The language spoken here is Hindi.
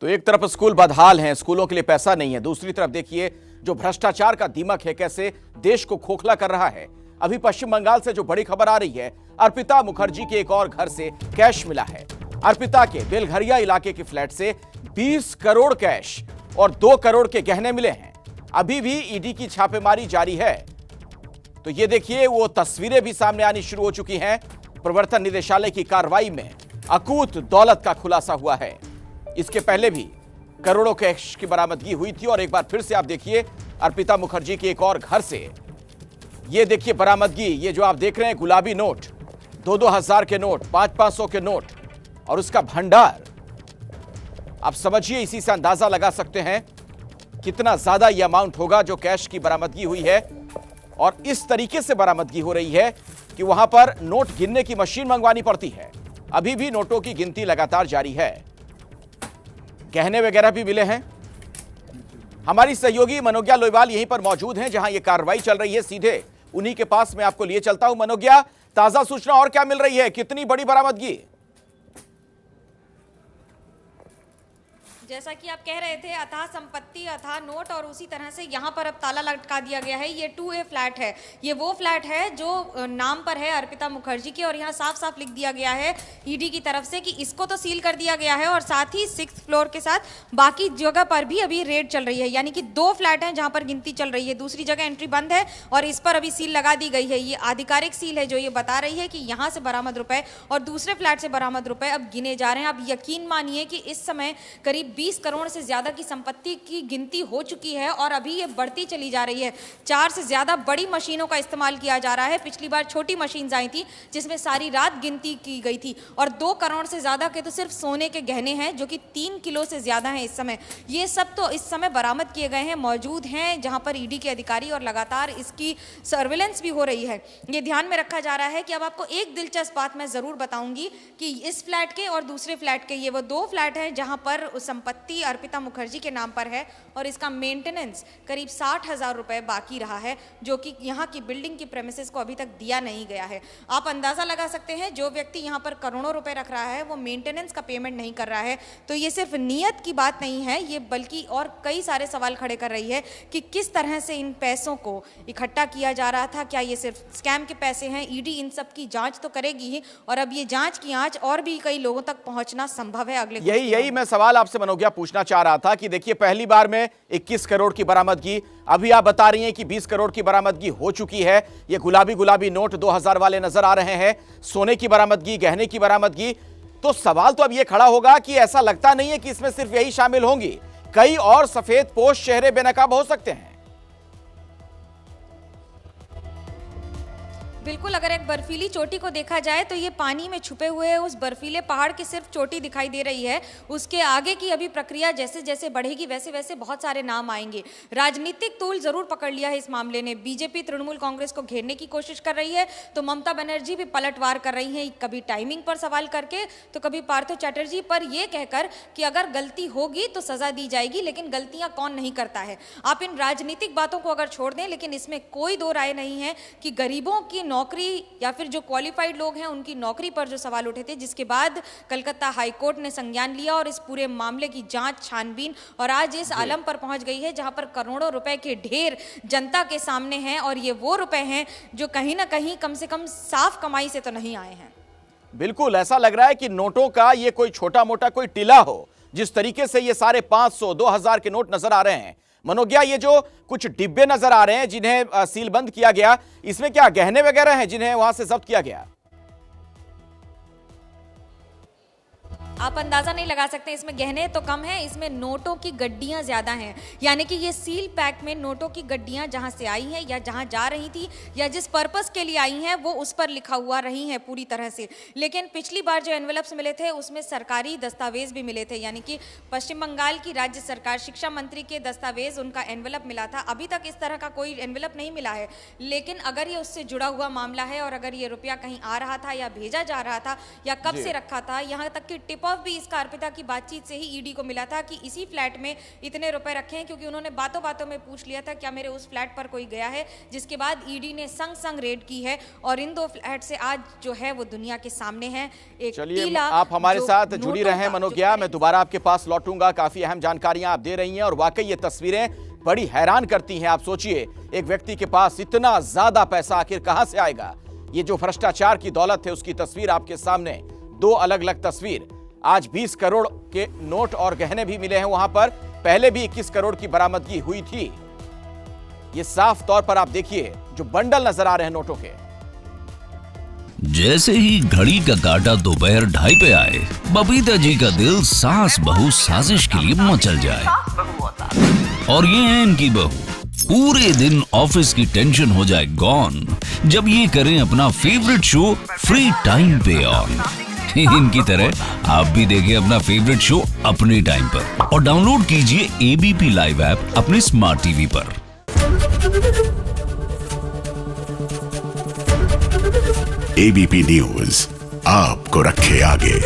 तो एक तरफ स्कूल बदहाल हैं, स्कूलों के लिए पैसा नहीं है, दूसरी तरफ देखिए जो भ्रष्टाचार का दीमक है कैसे देश को खोखला कर रहा है। अभी पश्चिम बंगाल से जो बड़ी खबर आ रही है, अर्पिता मुखर्जी के एक और घर से कैश मिला है। अर्पिता के बेलघरिया इलाके के फ्लैट से 20 करोड़ कैश और 2 करोड़ के गहने मिले हैं। अभी भी ईडी की छापेमारी जारी है। तो ये देखिए वो तस्वीरें भी सामने आनी शुरू हो चुकी हैं। प्रवर्तन निदेशालय की कार्रवाई में अकूत दौलत का खुलासा हुआ है। इसके पहले भी करोड़ों कैश की बरामदगी हुई थी और एक बार फिर से आप देखिए अर्पिता मुखर्जी के एक और घर से ये देखिए बरामदगी। ये जो आप देख रहे हैं गुलाबी नोट, 2-2 हजार के नोट, 500-500 के नोट और उसका भंडार। आप समझिए, इसी से अंदाजा लगा सकते हैं कितना ज्यादा यह अमाउंट होगा जो कैश की बरामदगी हुई है। और इस तरीके से बरामदगी हो रही है कि वहां पर नोट गिनने की मशीन मंगवानी पड़ती है। अभी भी नोटों की गिनती लगातार जारी है। गहने वगैरह भी मिले हैं। हमारी सहयोगी मनोज्ञा लोईवाल यहीं पर मौजूद हैं जहां यह कार्रवाई चल रही है। सीधे उन्हीं के पास मैं आपको लिए चलता हूं। मनोज्ञा, ताजा सूचना और क्या मिल रही है, कितनी बड़ी बरामदगी? जैसा कि आप कह रहे थे, अथाह संपत्ति, अथाह नोट और उसी तरह से यहाँ पर अब ताला लटका दिया गया है। ये 2A फ्लैट है। ये वो फ्लैट है जो नाम पर है अर्पिता मुखर्जी के और यहाँ साफ साफ लिख दिया गया है ईडी की तरफ से कि इसको तो सील कर दिया गया है और साथ ही 6th फ्लोर के साथ बाकी जगह पर भी अभी रेड चल रही है। यानी कि 2 फ्लैट हैं जहाँ पर गिनती चल रही है, दूसरी जगह एंट्री बंद है और इस पर अभी सील लगा दी गई है। ये आधिकारिक सील है जो ये बता रही है कि यहाँ से बरामद रुपए और दूसरे फ्लैट से बरामद रुपए अब गिने जा रहे हैं। अब यकीन मानिए कि इस समय करीब 20 करोड़ से ज्यादा की संपत्ति की गिनती हो चुकी है और अभी ये बढ़ती चली जा रही है। 4 से ज्यादा बड़ी मशीनों का इस्तेमाल किया जा रहा है। पिछली बार छोटी मशीन आई थी जिसमें सारी रात गिनती की गई थी और 2 करोड़ से ज्यादा के तो सिर्फ सोने के गहने हैं जो कि 3 किलो से ज्यादा हैं इस समय। ये सब तो इस समय बरामद किए गए हैं, मौजूद हैं जहां पर ईडी के अधिकारी और लगातार इसकी सर्विलेंस भी हो रही है। ये ध्यान में रखा जा रहा है कि अब आपको एक दिलचस्प बात मैं जरूर बताऊंगी कि इस फ्लैट के और दूसरे फ्लैट के, ये वो 2 फ्लैट हैं जहां पर संपत्ति अर्पिता मुखर्जी के नाम पर है और इसका मेंटेनेंस करीब 60,000 रुपए बाकी रहा है जो कि यहाँ की बिल्डिंग की प्रेमिसेस को अभी तक दिया नहीं गया है। आप अंदाजा लगा सकते हैं जो व्यक्ति यहाँ पर करोड़ों रुपए रख रहा है वो मेंटेनेंस का पेमेंट नहीं कर रहा है। तो ये सिर्फ नियत की बात नहीं है, ये बल्कि और कई सारे सवाल खड़े कर रही है कि किस तरह से इन पैसों को इकट्ठा किया जा रहा था। क्या ये सिर्फ स्कैम के पैसे हैं? ईडी इन सब की जांच तो करेगी ही और अब ये जांच की आंच और भी कई लोगों तक पहुंचना संभव है। अगले यही मैं सवाल आपसे मनोज्ञा पूछना चाह रहा था कि देखिए पहली बार में 21 करोड़ की बरामदगी, अभी आप बता रही हैं कि 20 करोड़ की बरामदगी हो चुकी है। ये गुलाबी नोट 2000 वाले नजर आ रहे हैं, सोने की बरामदगी, गहने की बरामदगी। तो सवाल तो अब ये खड़ा होगा कि ऐसा लगता नहीं है कि इसमें सिर्फ यही शामिल होंगी, कई और सफेद पोश चेहरे बेनकाब हो सकते हैं। बिल्कुल, अगर एक बर्फीली चोटी को देखा जाए तो ये पानी में छुपे हुए उस बर्फीले पहाड़ की सिर्फ चोटी दिखाई दे रही है। उसके आगे की अभी प्रक्रिया जैसे जैसे बढ़ेगी वैसे वैसे बहुत सारे नाम आएंगे। राजनीतिक तूल जरूर पकड़ लिया है इस मामले ने। बीजेपी तृणमूल कांग्रेस को घेरने की कोशिश कर रही है तो ममता बनर्जी भी पलटवार कर रही हैं, कभी टाइमिंग पर सवाल करके तो कभी पार्थो चैटर्जी पर यह कहकर कि अगर गलती होगी तो सजा दी जाएगी, लेकिन गलतियां कौन नहीं करता है। आप इन राजनीतिक बातों को अगर छोड़ दें, लेकिन इसमें कोई दो राय नहीं है कि गरीबों की नौकरी या फिर जो क्वालिफाइड लोग हैं उनकी नौकरी पर जो सवाल उठे थे, जिसके बाद कलकत्ता हाई कोर्ट ने संज्ञान लिया और इस पूरे मामले की जांच छानबीन और आज इस आलम पर पहुंच गई है जहां पर करोड़ों रुपए के ढेर जनता के सामने हैं और ये वो रुपए हैं जो कहीं ना कहीं कम से कम साफ कमाई से तो नहीं आए हैं। बिल्कुल ऐसा लग रहा है कि नोटों का ये कोई छोटा मोटा कोई टिला हो, जिस तरीके से ये सारे 500, 2000 के नोट नजर आ रहे हैं। मनोज्ञा, ये जो कुछ डिब्बे नजर आ रहे हैं जिन्हें सील बंद किया गया, इसमें क्या गहने वगैरह हैं जिन्हें वहां से जब्त किया गया? आप अंदाजा नहीं लगा सकते, इसमें गहने तो कम है, इसमें नोटों की गड्डियां ज्यादा हैं। यानी कि ये सील पैक में नोटों की गड्डियां जहां से आई हैं या जहां जा रही थी या जिस पर्पस के लिए आई हैं वो उस पर लिखा हुआ रही है पूरी तरह से। लेकिन पिछली बार जो एनवेलप्स मिले थे उसमें सरकारी दस्तावेज भी मिले थे, यानी कि पश्चिम बंगाल की राज्य सरकार शिक्षा मंत्री के दस्तावेज उनका एनवेलप मिला था। अभी तक इस तरह का कोई एनवेलप नहीं मिला है, लेकिन अगर ये उससे जुड़ा हुआ मामला है और अगर ये रुपया कहीं आ रहा था या भेजा जा रहा था या कब से रखा था, यहाँ तक कि टिप ऑफ भी इसका अर्पिता की बातचीत से ही ईडी को मिला था कि इसी फ्लैट में इतने रुपए रखे हैं, क्योंकि उन्होंने बातों बातों में पूछ लिया था क्या मेरे उस फ्लैट पर कोई गया है, जिसके बाद ईडी ने संग संग रेड की है और इन 2 फ्लैट से आज जो है वो दुनिया के सामने है। एक चलिए, आप हमारे साथ जुड़ी रहे मनोज्ञा, मैं दोबारा आपके पास लौटूंगा। काफी अहम जानकारियां आप दे रही हैं और वाकई ये तस्वीरें बड़ी हैरान करती हैं। आप सोचिए, एक व्यक्ति के पास इतना ज्यादा पैसा आखिर कहां से आएगा। ये जो भ्रष्टाचार की दौलत है उसकी तस्वीर आपके सामने, 2 अलग अलग तस्वीर। आज 20 करोड़ के नोट और गहने भी मिले हैं वहां पर, पहले भी 21 करोड़ की बरामदगी हुई थी। ये साफ तौर पर आप देखिए जो बंडल नजर आ रहे हैं नोटों के। जैसे ही घड़ी का काटा दोपहर 2:30 पे आए, बबीता जी का दिल सास बहू साजिश के लिए मचल जाए। और ये है इनकी बहू, पूरे दिन ऑफिस की टेंशन हो जाए गॉन जब ये करें अपना फेवरेट शो फ्री टाइम पे ऑन। इनकी तरह आप भी देखें अपना फेवरेट शो अपने टाइम पर और डाउनलोड कीजिए एबीपी लाइव ऐप अपने स्मार्ट टीवी पर। एबीपी न्यूज आपको रखे आगे।